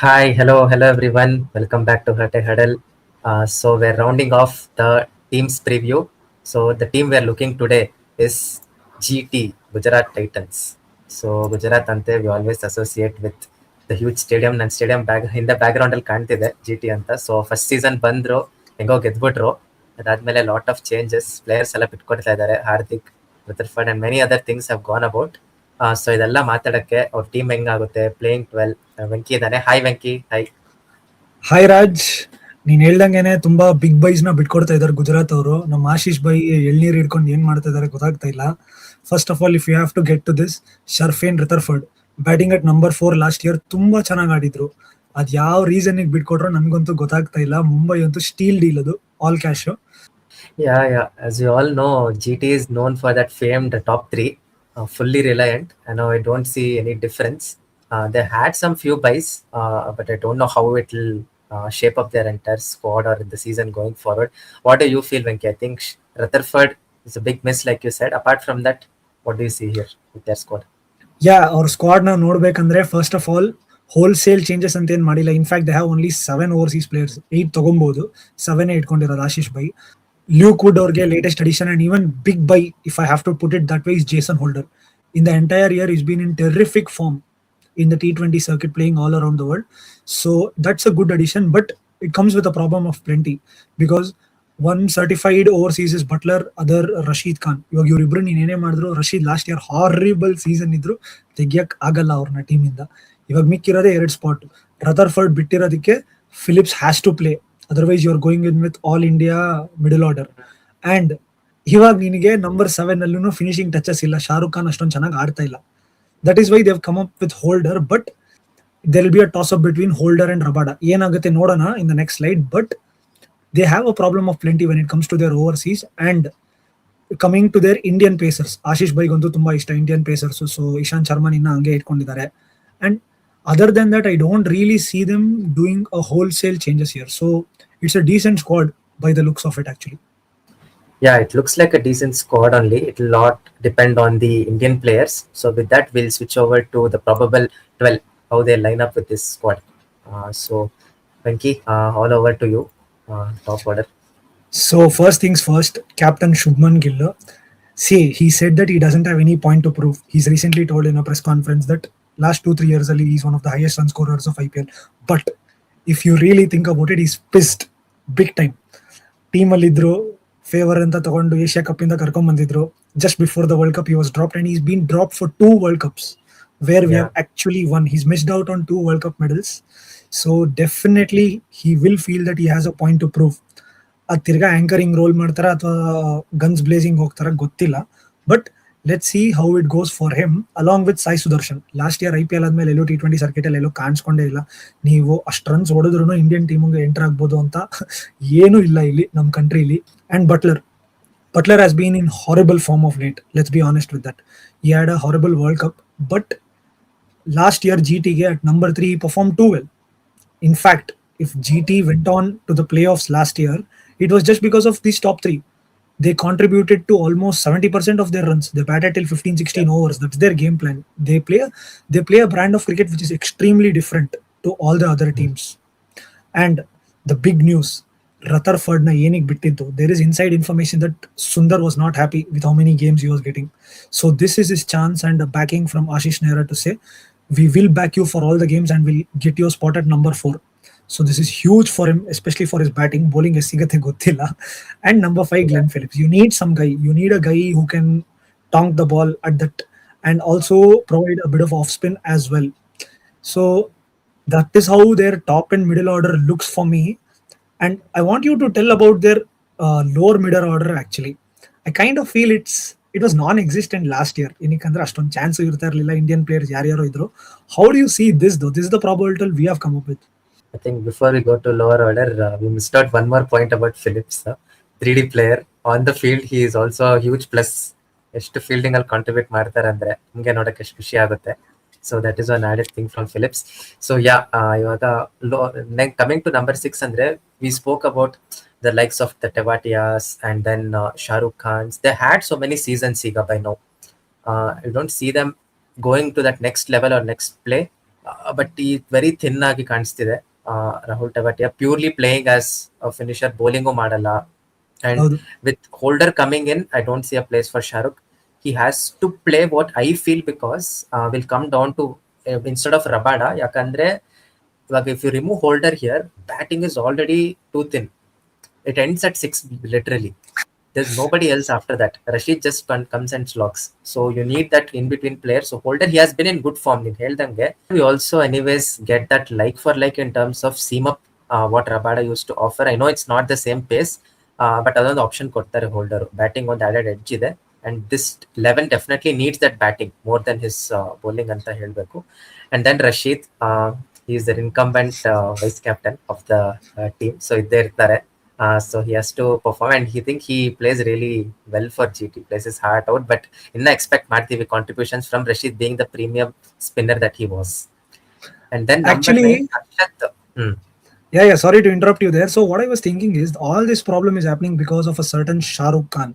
Hi, hello everyone. Welcome back to Harate Huddle. So we're rounding off the team's preview. So the team we're looking today is GT, Gujarat Titans. So Gujarat ante we always associate with the huge stadium. ನನ್ನ stadium in the background ಅಲ್ಲಿ ಕಾಣ್ತಿದೆ GT ಅಂತ. So first season ಬಂದ್ರು ಹೆಂಗೋ ಗೆದ್ಬಿಟ್ರು. ಅದಾದ್ಮೇಲೆ lot of changes players ಎಲ್ಲ ಬಿಟ್ಕೊಡ್ತಾ ಇದ್ದಾರೆ. Hardik, Rutherford and many other things have gone about. So ಇದೆಲ್ಲ ಮಾತಾಡಕ್ಕೆ ಅವ್ರ ಟೀಮ್ ಹೆಂಗಾಗುತ್ತೆ, ಪ್ಲೇಯಿಂಗ್ 12 ವೆಂಕಿ ಇದ್ದಾನೆ. ಹಾಯ್ ವೆಂಕಿ. ಹಾಯ್ ರಾಜ್, ನೀನ್ ಹೇಳ್ದಂಗೆನೆ ತುಂಬಾ ಬಿಗ್ ಬೈಸ್ ನ ಬಿಟ್ಕೊಡ್ತಾ ಇದಾರೆ ಗುಜರಾತ್ ಅವರು. ನಮ್ಮ ಆಶೀಶ್ ಬೈ ಎಳ್ನೀರ್ ಹಿಡ್ಕೊಂಡು ಏನ್ ಮಾಡ್ತಾ ಇದಾರೆ ಗೊತ್ತಾಗ್ತಾ ಇಲ್ಲ. First of all, if you have to get to this, Sherfane Rutherford batting at number 4 last year ತುಂಬಾ ಚೆನ್ನಾಗಿ ಆಡಿದ್ರು. ಅದ್ ಯಾವ ರೀಸನ್ ಬಿಟ್ಕೊಟ್ರೋ ನನ್ಗಂತೂ ಗೊತ್ತಾಗ್ತಾ ಇಲ್ಲ. ಮುಂಬೈ ಅಂತೂ ಸ್ಟೀಲ್ ಡೀಲ್ ಅದು, all cash. Yeah. As you all know, GT is known for that famed top three, fully reliant. I know I don't see any difference. They had some few buys, but I don't know how it will shape up their entire squad or the season going forward. What do you feel, Venki? I think Rutherford is a big miss, like you said. Apart from that, what do you see here with their squad? ಅವ್ರ squad ನ ನೋಡ್ಬೇಕಂದ್ರೆ first of all wholesale changes ಅಂತ ಏನ್ ಮಾಡಿಲ್ಲ. In fact they have only 7 overseas players. 8 ತಗೊಬಹುದು, 7 ಇಟ್ಕೊಂಡಿರೋದು ಆಶೀಶ್ ಬೈ. Luke Wood ಅವ್ರಿಗೆ latest addition, and even big buy, if I have to put it that way, is Jason Holder. In the entire year, he's been in terrific form in the T20 circuit, playing all around the world. So that's a good addition, but it comes with a problem of plenty, because one certified overseas is Butler, other Rashid Khan. ಇವಾಗ ಇವರಿಬ್ರು ನೀನ್ ಏನೇ ಮಾಡಿದ್ರು, Rashid last year horrible season ಇದ್ರು, ತೆಗಿಯಕ್ ಆಗಲ್ಲ ಅವ್ರನ್ನ team ಇಂದ. ಇವಾಗ ಮಿಕ್ಕಿರೋದೇ 2 ಸ್ಪಾಟ್. ರದರ್ಫರ್ಡ್ ಬಿಟ್ಟಿರೋದಕ್ಕೆ Phillips has to play, otherwise you're going in with all India middle order. And ಇವಾಗ ನಿನಗೆ ನಂಬರ್ 7 ಅಲ್ಲೂ ಫಿನಿಶಿಂಗ್ ಟಚಸ್ ಇಲ್ಲ. ಶಾರುಖ್ ಖಾನ್ ಅಷ್ಟೊಂದು ಚೆನ್ನಾಗಿ ಆಡ್ತಾ ಇಲ್ಲ. That is why they have come up with Holder, but there will be a toss up between Holder and Rabada. ಏನಾಗುತ್ತೆ ನೋಡೋಣ in the next slide. But they have a problem of plenty when it comes to their overseas. And coming to their Indian pacers, Ashish ಬೈಗಂತೂ ತುಂಬಾ ಇಷ್ಟ Indian pacers. So Ishant ಶರ್ಮನ್ ಇನ್ನ ಹಂಗೆ ಇಟ್ಕೊಂಡಿದ್ದಾರೆ. And other than that, I don't really see them doing a wholesale changes here. So it's a decent squad by the looks of it, actually. Yeah, it looks like a decent squad only. It will not depend on the Indian players. So with that, we'll switch over to the probable 12, how they line up with this squad. So Venki, all over to you. Top order. So first things first, Captain Shubman Gill. See, he said that he doesn't have any point to prove. He's recently told in a press conference that last 2-3 years he's one of the highest run scorers of IPL. But if you really think about it, he's pissed big time. Team alidru favor anta tagondu Asia Cup inda karkon bandidru. Just before the World Cup he was dropped, and he's been dropped for 2 World Cups where we have actually won. He's missed out on 2 World Cup medals. So definitely he will feel that he has a point to prove. ಅದು ತಿರ್ಗಾ anchoring roll ಮಾಡ್ತಾರ ಅಥವಾ guns blessing ಹೋಗ್ತಾರ ಗೊತ್ತಿಲ್ಲ. But let see how it goes for him along with Sai Sudarshan. Last year IPL ಆದ್ಮೇಲೆ ಎಲ್ಲೋ T20 circuit ಅಲ್ಲಿ ಎಲ್ಲೋ ಕಾಣಿಸ್ಕೊಂಡೇ ಇಲ್ಲ. ನೀವು ಅಷ್ಟು ರನ್ಸ್ ಹೊಡೆದ್ರು ಇಂಡಿಯನ್ ಟೀಮ್ಗೆ ಎಂಟರ್ ಆಗ್ಬೋದು ಅಂತ ಏನೂ ಇಲ್ಲ ಇಲ್ಲಿ ನಮ್ಮ ಕಂಟ್ರಿಲಿ. And Buttler has been in horrible form of late. Let's be honest with that. He had a horrible world cup, but last year GTಗೆ at number 3 he performed too well. In fact, if GT went on to the playoffs last year, it was just because of these top 3. They contributed to almost 70% of their runs. They batted till 15-16 overs. That's their game plan. They play a brand of cricket which is extremely different to all the other teams. And the big news, Rutherford na enig bittiddu. There is inside information that Sundar was not happy with how many games he was getting. So this is his chance and a backing from Ashish Nehra to say, we will back you for all the games and we'll get you a spot at number 4. So this is huge for him, especially for his batting. Bowling esigate gottilla. And number 5, Glenn Phillips. You need some guy. You need a guy who can tonk the ball at that and also provide a bit of off spin as well. So that is how their top and middle order looks for me. And I want you to tell about their lower middle order actually. I kind of feel it was non-existent last year. Inikandre ashtond chance irta irlilla. Indian players yaryaro idru. How do you see this though? This is the probable we have come up with. I think before we go to lower order, we missed out one more point about Phillips. 3D player on the field, he is also a huge plus. ಎಷ್ಟು fielding ಅಲ್ಲಿ contribute ಮಾಡ್ತಾರೆ ಅಂದ್ರೆ ನಿಮಗೆ ನೋಡಕ್ಕೆ ಎಷ್ಟು ಖುಷಿ ಆಗುತ್ತೆ. So that is one added thing from Phillips. So ಇವಾಗ ಕಮಿಂಗ್ ಟು ನಂಬರ್ 6 ಅಂದ್ರೆ we spoke about the likes of the Tewatias and then Shahrukh Khans. They had so many seasons ಈಗ by now. You don't see them going to that next level or next play. But ಈ very thin ಆಗಿ ಕಾಣಿಸ್ತಿದೆ Rahul Tewatia, purely playing as finisher, bowling ಮಾಡಲ್ಲ. And ಹೌದು. With holder coming in, I don't see a place for Shahrukh. He has to play what I feel, because will come down to instead of Rabada, ಯಾಕಂದ್ರೆ ಇವಾಗ if you remove holder here, batting is already too thin. It ends at 6 literally. There's nobody else after that. Rashid just comes and slogs. So you need that in between player. So holder, he has been in good form in ಹೇಳ್ದಂಗೆ. We also anyways get that like for like in terms of seam up, what Rabada used to offer. I know it's not the same pace, but ಅದೊಂದು option ಕೊಡ್ತಾರೆ holder. Batting ಒಂದು added edge ಇದೆ. And this 11 definitely needs that batting more than his bowling ಅಂತ ಹೇಳಬೇಕು. And then Rashid, he is the incumbent vice captain of the team. So ಇದ್ದೇ ಇರ್ತಾರೆ. So he has to perform, and he think he plays really well for GT, plays his heart out. But inna expect ಮಾಡ್ತೀವಿ contributions from Rashid being the premium spinner that he was. And then number Actually, 9, Akshat. yeah, sorry to interrupt you there. So what I was thinking is all this problem is happening because of a certain Shah Rukh Khan.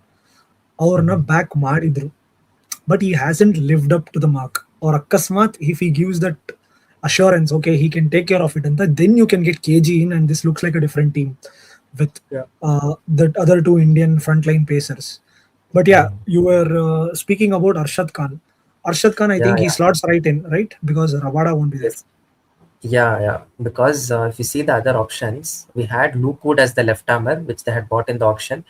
ಅವ್ರನ್ನ back ಮಾಡಿದ್ರು, but he hasn't lived up to the mark. Or ಅಕಸ್ಮಾತ್ if he gives that assurance, okay, he can take care of it, and then you can get KG in, and this looks like a different team with the other two Indian frontline pacers. But yeah, you were speaking about Arshad Khan. Arshad Khan, I think he slots right in, right? Because Rabada won't be there. Yeah. Because if you see the other options, we had Luke Wood as the left armer, which they had bought in the auction.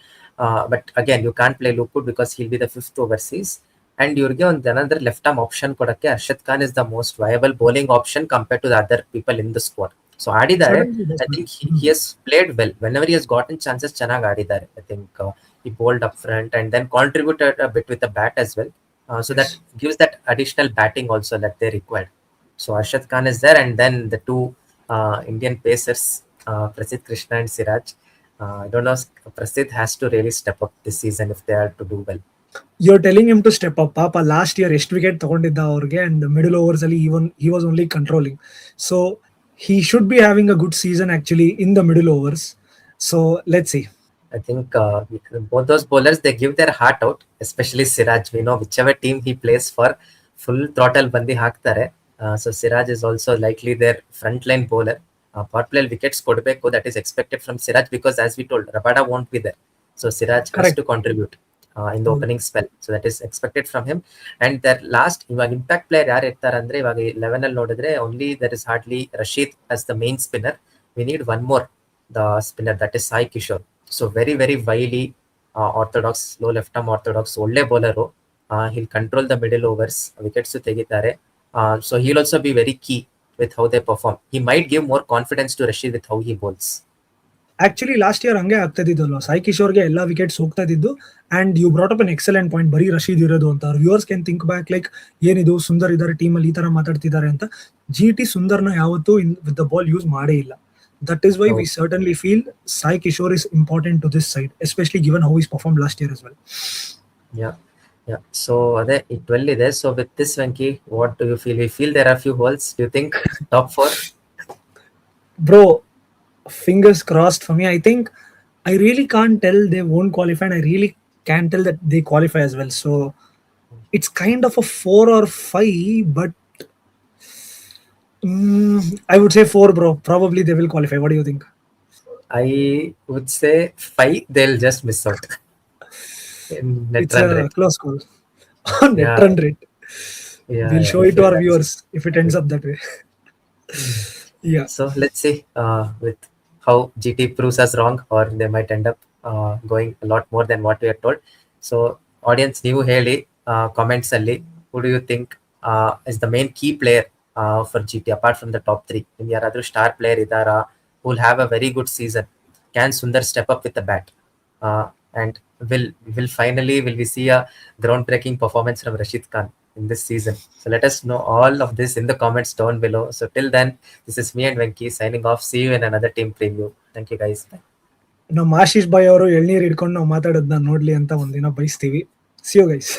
But again, you can't play Luke Wood because he'll be the 5th overseas. And you're on another left arm option. Kodake Arshad Khan is the most viable bowling option compared to the other people in the squad. So Adidare, I think he has played well. Whenever he has gotten chances, Chanag Adidare. I think he bowled up front and then contributed a bit with the bat as well. So that gives that additional batting also that they required. So Arshad Khan is there, and then the two Indian pacers, Prasidh Krishna and Siraj. I don't know, Prasidh has to really step up this season if they are to do well. You're telling him to step up. Papa last year ಎಷ್ಟು wicket ತಗೊಂಡಿದ್ದ ಅವ್ರಿಗೆ, and middle overs ಅಲ್ಲಿ he was only controlling. So he should be having a good season actually in the middle overs. So let's see. I think both those bowlers, they give their heart out, especially Siraj. We know whichever team he plays for, full throttle bandi ಹಾಕ್ತಾರೆ. So Siraj is also likely their frontline bowler. Power play wickets ಕೊಡಬೇಕು, that is expected from Siraj, because as we told, Rabada won't be there. So Siraj has to contribute in the opening spell. So that is expected from him. And their last ಇವಾಗ impact player ಯಾರು ಇರ್ತಾರೆ ಅಂದ್ರೆ, ಇವಾಗ 11 ಅಲ್ಲಿ ನೋಡಿದ್ರೆ only there is hardly Rashid as the main spinner. We need one more the spinner, that is Sai Kishore. So very wily, orthodox, low left arm orthodox, ಒಳ್ಳೆ bowler. He'll control the middle overs, wickets ತೆಗಿತಾರೆ. So he'll also be very key with how they perform. He might give more confidence to Rashid with how he bowls. Actually last year ಹಂಗೆ ಆಗ್ತಾ ಇದ್ದಿದ್ದಲ್ವ, ಸಾಯಿ ಕಿಶೋರ್ಗೆ ಎಲ್ಲ wickets ಹೋಗ್ತಾ ಇದ್ದು. And you brought up an excellent point, ಬರೀ ರಶೀದ್ ಇರೋದು ಅಂತ. Viewers can think back like, ಏನಿದು ಸುಂದರ್ ಇದ್ದಾರೆ ಟೀಮಲ್ಲಿ, ಈ ತರ ಮಾತಾಡ್ತಿದ್ದಾರೆ ಅಂತ. GT ಸುಂದರ್ನ ಯಾವತ್ತೂ ವಿತ್ ದ ಬಾಲ್ ಯೂಸ್ ಮಾಡೇ ಇಲ್ಲ. That is why we certainly feel Sai Kishore is important to this side, especially given how is perform last year as well. Yeah. So ಅದೇ ಈ 12 ಇದೆ. So with this, Venky, what do you feel? We feel there are few holes. Do you think top 4? Bro, fingers crossed for me. I think I really can't tell they won't qualify, and I really can't tell that they qualify as well. So it's kind of a 4 or 5, but I would say 4, bro. Probably they will qualify. What do you think? I would say 5. They'll just miss out. It's a close call. Net run rate. We'll show it to our viewers if it ends up that way. Yeah. So let's see with how GT proves us wrong, or they might end up going a lot more than what we are told. So audience, ನೀವು ಹೇಳಿ comments ಅಲ್ಲಿ, who do you think is the main key player for GT apart from the top 3? ಯಾರಾದ್ರೂ star player ಇದ್ದಾರಾ who will have a very good season? Can Sundar step up with the bat? And will we see a groundbreaking performance from Rashid Khan in this season? So let us know all of this in the comments down below. So till then, this is me and Venky signing off. See you in another team preview. Thank you guys. Bye. ನಮ್ಮ ಆಶೀಶ್ ಬಾಯ್ ಅವರು ಎಳ್ನೀರು ಹಿಡ್ಕೊಂಡು ನಾವು ಮಾತಾಡೋದನ್ನ ನೋಡ್ಲಿ ಅಂತ ಒಂದಿನ ಬಯಸ್ತೀವಿ. See you guys.